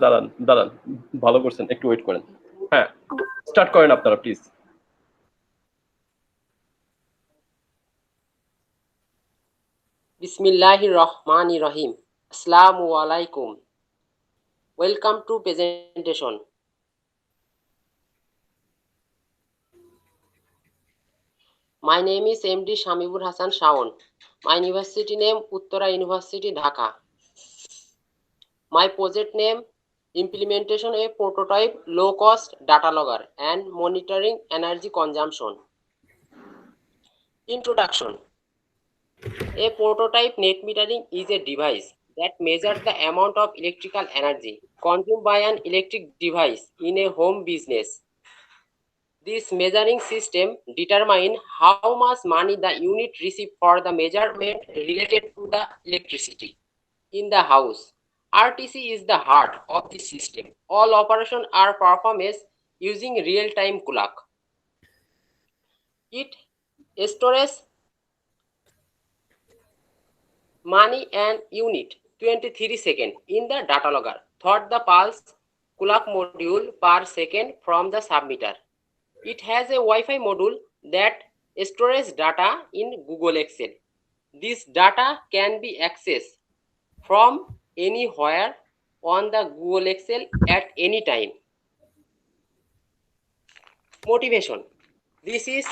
দাঁড়ান দাঁড়ান, ভালো করছেন, একটু ওয়েট করেন। হ্যাঁ, স্টার্ট করেন আপনারা please. Bismillahir Rahmanir Rahim. Assalamu alaikum. Welcome to presentation. My name is MD Shamibur Hassan Shaon. My university name Uttara University Dhaka. My project name implementation a prototype low cost data logger and monitoring energy consumption. Introduction. A prototype net metering is a device that measures the amount of electrical energy consumed by an electric device in a home business. This measuring system determines how much money the unit receives for the measurement related to the electricity in the house. RTC is the heart of the system. All operations are performed using real-time clock. It stores money and unit 23 seconds in the data logger. Thought the pulse clock module per second from the submitter. It has a Wi-Fi module that stores data in Google Excel. This data can be accessed from anywhere on the Google Excel at any time. Motivation. This is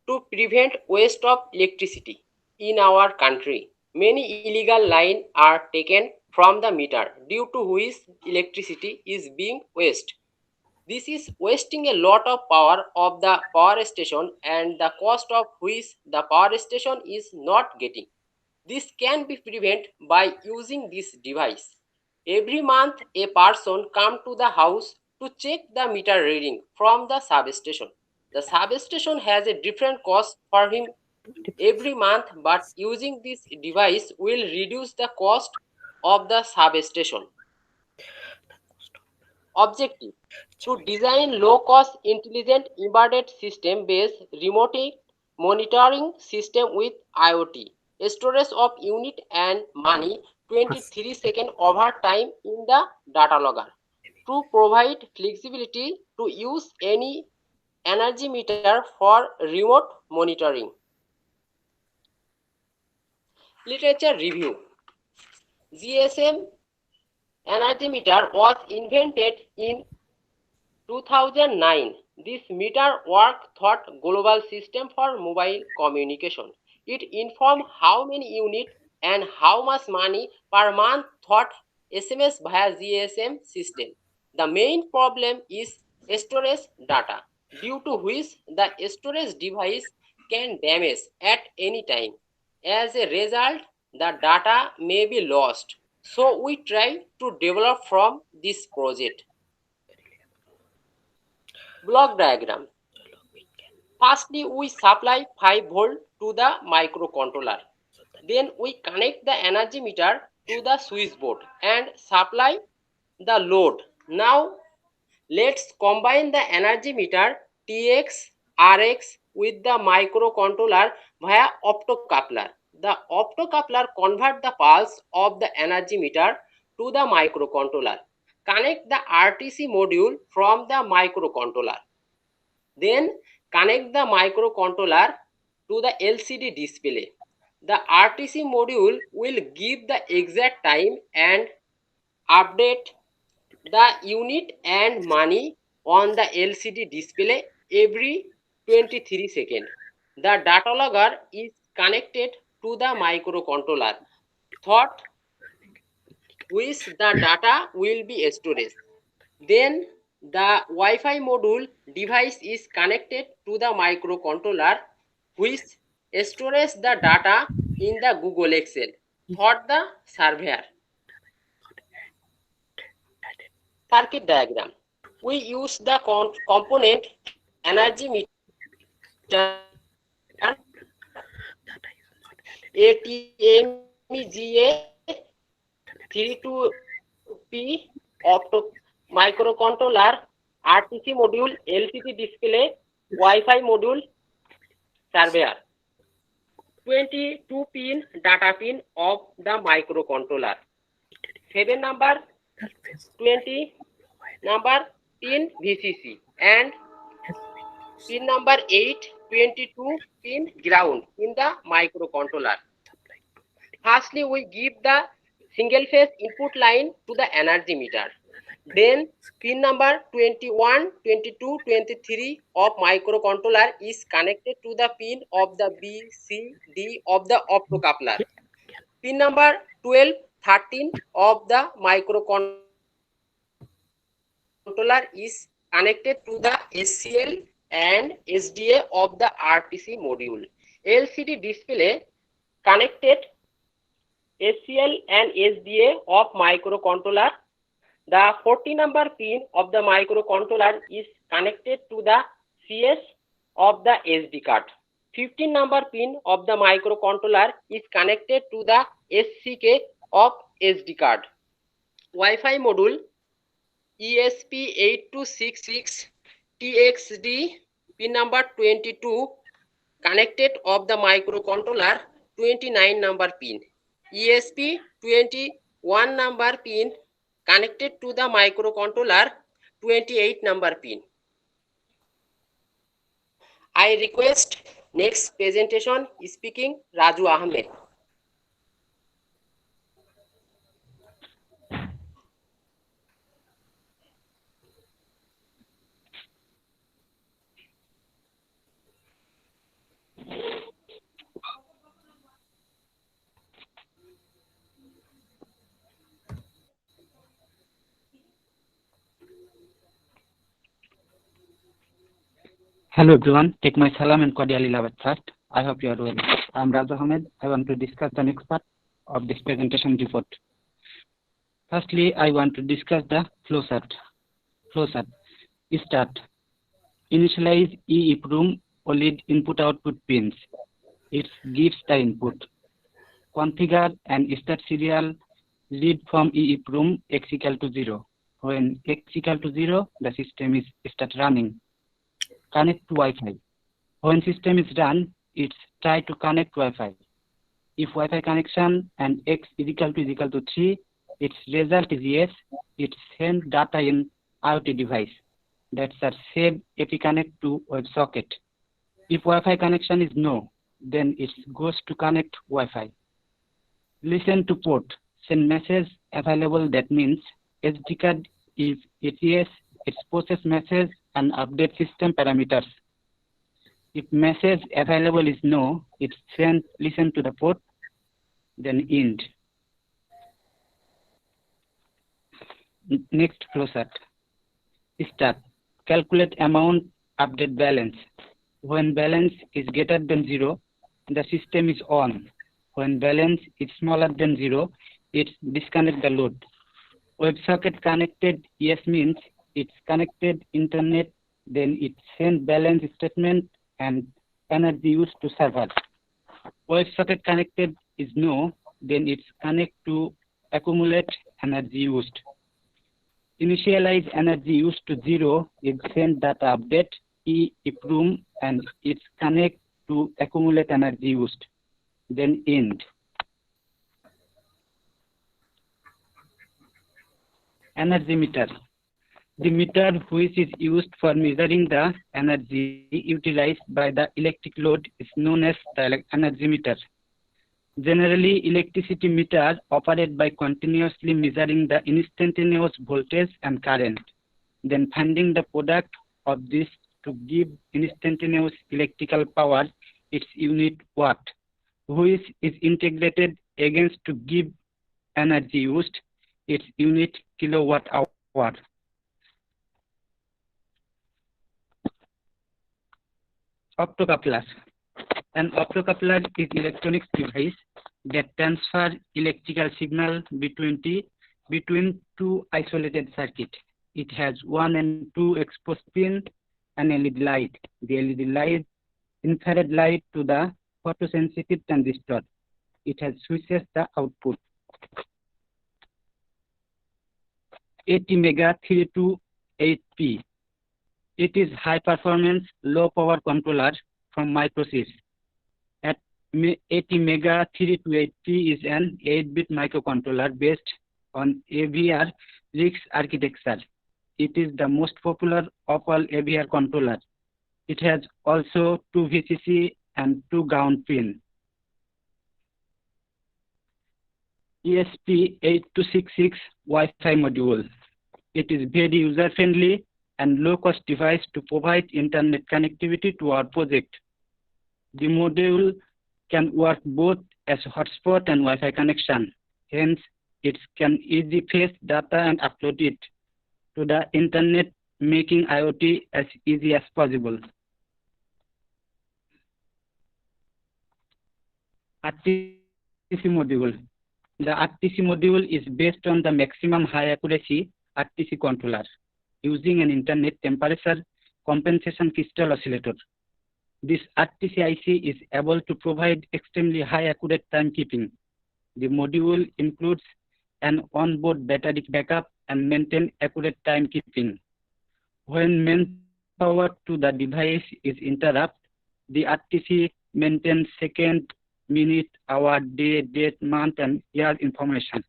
to prevent waste of electricity in our country. Many illegal lines are taken from the meter due to which electricity is being wasted. This is wasting a lot of power of the power station and the cost of which the power station is not getting. This can be prevented by using this device. Every month, a person comes to the house to check the meter reading from the substation. The substation has a different cost for him every month, but using this device will reduce the cost of the substation. Objective: to design low-cost, intelligent embedded system-based remote monitoring system with IoT, storage of unit and money 23 seconds over time in the data logger, to provide flexibility to use any energy meter for remote monitoring. Literature review. GSM energy meter was invented in 2009, this meter work thought global system for mobile communication. It informed how many units and how much money per month thought SMS via GSM system. The main problem is storage data, due to which the storage device can damage at any time. As a result, the data may be lost. So we try to develop from this project. Block diagram. Firstly, we supply 5 volt to the microcontroller. Then we connect the energy meter to the switchboard and supply the load. Now let's combine the energy meter TX RX with the microcontroller via optocoupler. The optocoupler convert the pulse of the energy meter to the microcontroller. Connect the RTC module from the microcontroller. Then connect the microcontroller to the LCD display. The RTC module will give the exact time and update the unit and money on the LCD display every 23 seconds. The data logger is connected to the microcontroller, thought which the data will be stored. Then the Wi-Fi module device is connected to the microcontroller, which stores the data in the Google Excel for the surveyor. Circuit diagram. We use the component energy meter ATMEGA32P opto microcontroller, RTC module, LCD display, Wi-Fi module, surveyor. 22 pin data pin of the microcontroller. 7 number 20 number pin VCC, and pin number 8, 22 pin ground in the microcontroller. Firstly, we give the single phase input line to the energy meter. Then pin number 21, 22, 23 of microcontroller is connected to the pin of the B, C, D of the optocoupler. Pin number 12, 13 of the microcontroller is connected to the SCL and SDA of the RTC module. LCD display connected SCL and SDA of microcontroller. The 40 number pin of the microcontroller is connected to the CS of the SD card. 15 number pin of the microcontroller is connected to the SCK of SD card. Wi-Fi module ESP8266 TXD pin number 22 connected of the microcontroller 29 number pin. ESP21 number pin connected to the microcontroller 28 number pin. I request next presentation speaking Raju Ahmed. Hello everyone, take my salam and cordial love at first. I hope you are well. I am Raju Ahmed. I want to discuss the next part of this presentation report. Firstly, I want to discuss the flowchart. Start. Initialize EEPROM OLED input-output pins. It gives the input. Configure and start serial read from EEPROM x equal to 0. When x equal to 0, the system is start running. Connect to Wi-Fi. When system is done, it's try to connect Wi-Fi. If Wi-Fi connection and x is equal to 3, its result is yes, it sends data in IoT device. That's a save AP connect to WebSocket. If Wi-Fi connection is no, then it goes to connect Wi-Fi. Listen to port. Send message available, that means SD card. If it yes, it's process message and update system parameters. If message available is no, it send listen to the port, then end. Next flowchart. Start. Calculate amount, update balance. When balance is greater than 0, the system is on. When balance is smaller than 0, it disconnect the load. WebSocket connected, yes means it's connected internet, then it send balance statement and energy used to server. WebSocket connected is no, then it's connect to accumulate energy used. Initialize energy used to 0, it send data update EEPROM and it's connect to accumulate energy used. Then end. Energy meter. The meter which is used for measuring the energy utilized by the electric load is known as the energy meter. Generally, electricity meters operate by continuously measuring the instantaneous voltage and current, then finding the product of this to give instantaneous electrical power, its unit watt, which is integrated against to give energy used, its unit kilowatt hour. Optocoupler. An optocoupler is electronic device that transfer electrical signal between two isolated circuits. It has 1 and 2 exposed pin and LED light. The LED light infrared light to the photosensitive transistor. It has switches the output. 80 328P. It is high performance, low power controller from Microsys. At 80 328P is an 8-bit microcontroller based on AVR RISC architecture. It is the most popular of all AVR controllers. It has also 2 VCC and 2 ground pin. ESP8266 Wi-Fi module. It is very user-friendly and low-cost device to provide internet connectivity to our project. The module can work both as hotspot and Wi-Fi connection. Hence, it can easily fetch data and upload it to the internet, making IoT as easy as possible. RTC module. The RTC module is based on the maximum high accuracy RTC controller using an internet temperature compensation crystal oscillator. This RTC IC is able to provide extremely high accurate timekeeping. The module includes an onboard battery backup and maintain accurate timekeeping. When main power to the device is interrupted, the RTC maintains second, minute, hour, day, date, month, and year information.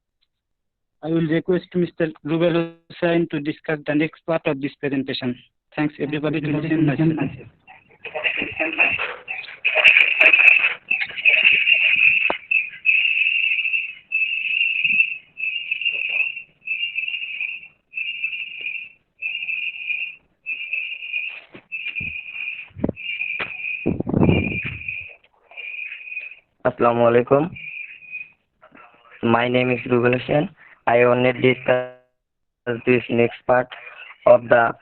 I will request Mr. Rubel Hussain to discuss the next part of this presentation. Thanks everybody to listen. Assalamu alaikum. My name is Rubel Hussain. I only discuss this next part of the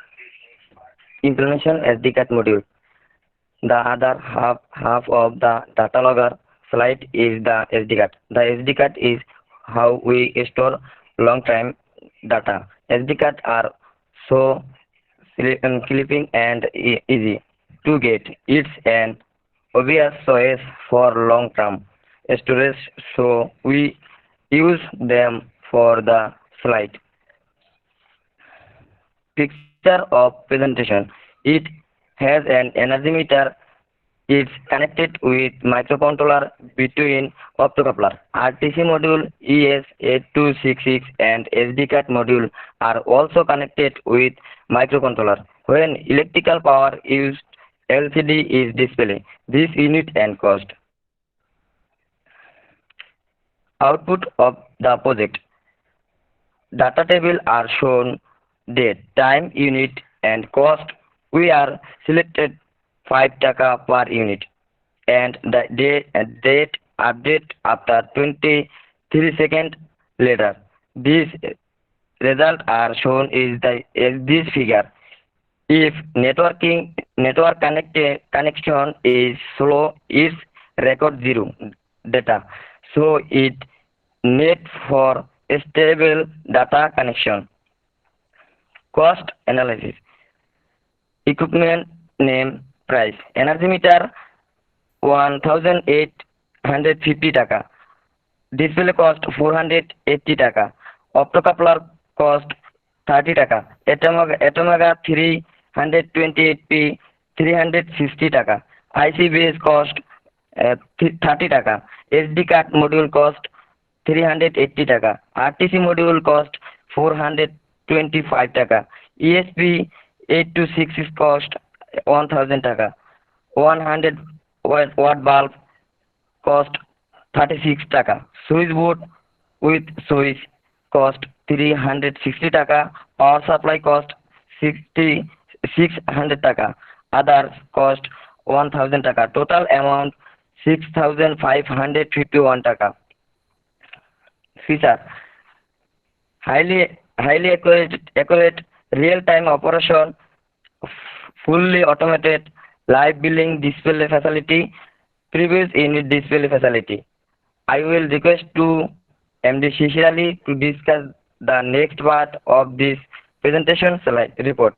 implementation SD card module. The other half of the data logger slide is the SD card. The SD card is how we store long time data. SD cards are so clipping and easy to get. It's an obvious choice for long term storage, so we use them for the slide. Picture of presentation. It has an energy meter. It's connected with microcontroller between optocoupler. RTC module ES8266 and SD card module are also connected with microcontroller. When electrical power used, LCD is displayed. This unit and cost. Output of the project. Data table are shown, date, time, unit, and cost. We are selected 5 taka per unit, and the date update after 23 seconds later. These results are shown is this figure. If network connection is slow, it's record 0 data. So it need for a stable data connection. Cost analysis. Equipment name, price. Energy meter 1850 taka. Display cost 480 taka. Optocoupler cost 30 taka. Atomaga 328p 360 taka. IC base cost 30 taka. SD card module cost 380 taka. RTC module cost 425 taka. ESP8266 cost 1000 taka. 100 watt bulb cost 36 taka. Switchboard with switch cost 360 taka. Power supply cost 600 taka. Others cost 1000 taka. Total amount 6551 taka. Feature. Highly accurate real-time operation, fully automated live billing display facility, previous unit display facility. I will request to MD Shishir Ali to discuss the next part of this presentation slide report.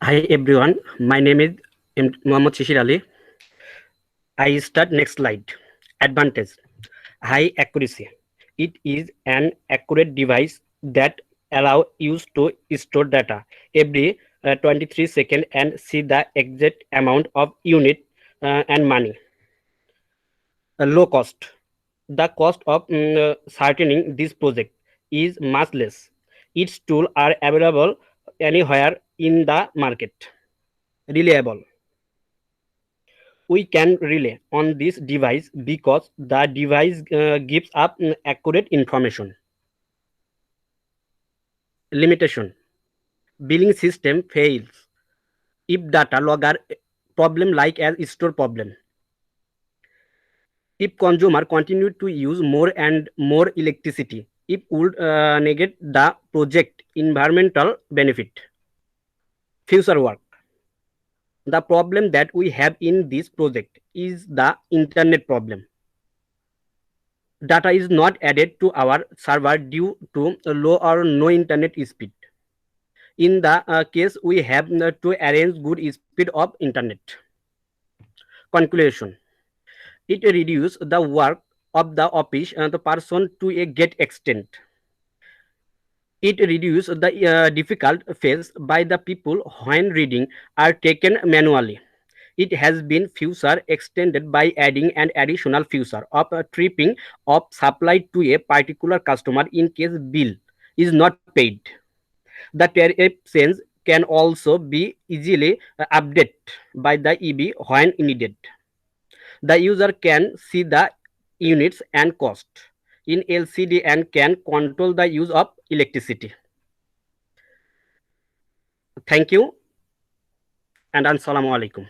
Hi everyone, my name is Muhammad Shishir Ali. I start next slide. Advantage. High accuracy. It is an accurate device that allow you to store data every 23 seconds and see the exact amount of unit and money. Low cost. The cost of certaining this project is much less. Its tools are available anywhere in the market. Reliable. We can rely on this device because the device gives up accurate information. Limitation. Billing system fails if data logger problem like as store problem. If consumer continue to use more and more electricity, it would negate the project environmental benefit. Future work. The problem that we have in this project is the internet problem. Data is not added to our server due to low or no internet speed. In the case, we have to arrange good speed of internet. Conclusion. It reduces the work of the office and the person to a great extent. It reduces the difficult phase by the people when reading are taken manually. It has been future extended by adding an additional feature of tripping of supply to a particular customer in case bill is not paid. The tariff change can also be easily updated by the EB when needed. The user can see the units and cost in LCD and can control the use of electricity. Thank you and Assalamu alaikum.